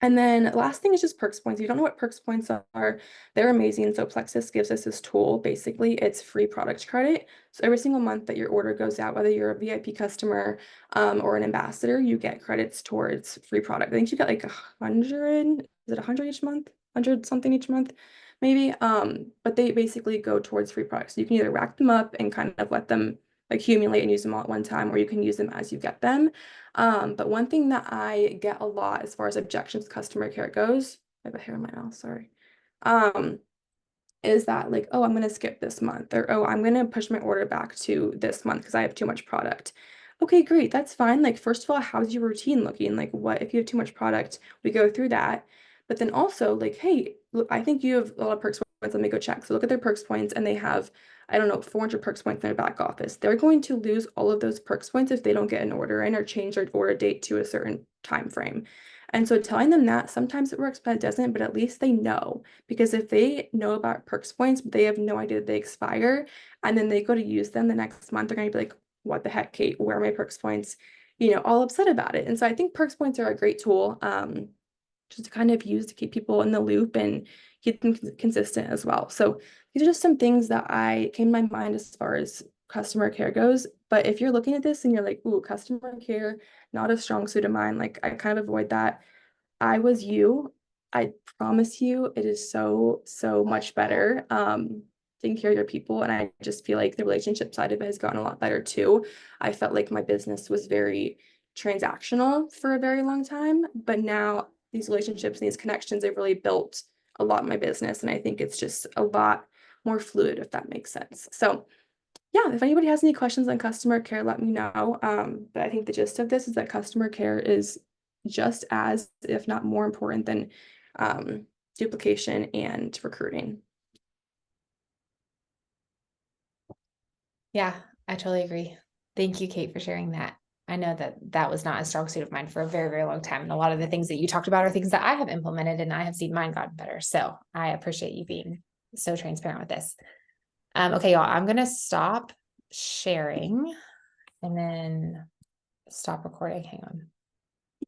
And then last thing is just perks points. If you don't know what perks points are, they're amazing. So Plexus gives us this tool. Basically, it's free product credit. So every single month that your order goes out, whether you're a VIP customer or an ambassador, you get credits towards free product. I think you get like 100, is it 100 each month? 100 something each month, maybe. But they basically go towards free products. So you can either rack them up and kind of let them accumulate and use them all at one time, or you can use them as you get them. But one thing that I get a lot as far as objections to customer care goes, I have a hair in my mouth, sorry. Um, is that like, oh, I'm gonna skip this month, or oh, I'm gonna push my order back to this month because I have too much product. Okay, great, that's fine. Like, first of all, how's your routine looking? Like, what if you have too much product? We go through that. But then also, like, hey, look, I think you have a lot of perks points. Let me go check. So look at their perks points, and they have, I don't know, 400 perks points in their back office. They're going to lose all of those perks points if they don't get an order in or change their order date to a certain time frame. And so telling them that sometimes it works, but it doesn't, but at least they know. Because if they know about perks points, but they have no idea that they expire, and then they go to use them the next month, they're going to be like, what the heck, Kate, where are my perks points? All upset about it. And so I think perks points are a great tool just to kind of use to keep people in the loop and keep them consistent as well. So these are just some things that I came to my mind as far as customer care goes. But if you're looking at this and you're like, ooh, customer care, not a strong suit of mine, like I kind of avoid that. I was you. I promise you, it is so, so much better. Taking care of your people. And I just feel like the relationship side of it has gotten a lot better too. I felt like my business was very transactional for a very long time, but now these relationships and these connections have really built a lot in my business. And I think it's just a lot more fluid, if that makes sense. So yeah, if anybody has any questions on customer care, let me know. But I think the gist of this is that customer care is just as, if not more important than duplication and recruiting. Yeah, I totally agree. Thank you, Kate, for sharing that. I know that that was not a strong suit of mine for a very, very long time. And a lot of the things that you talked about are things that I have implemented and I have seen mine gotten better. So I appreciate you being so transparent with this. Okay, y'all, I'm going to stop sharing and then stop recording. Hang on.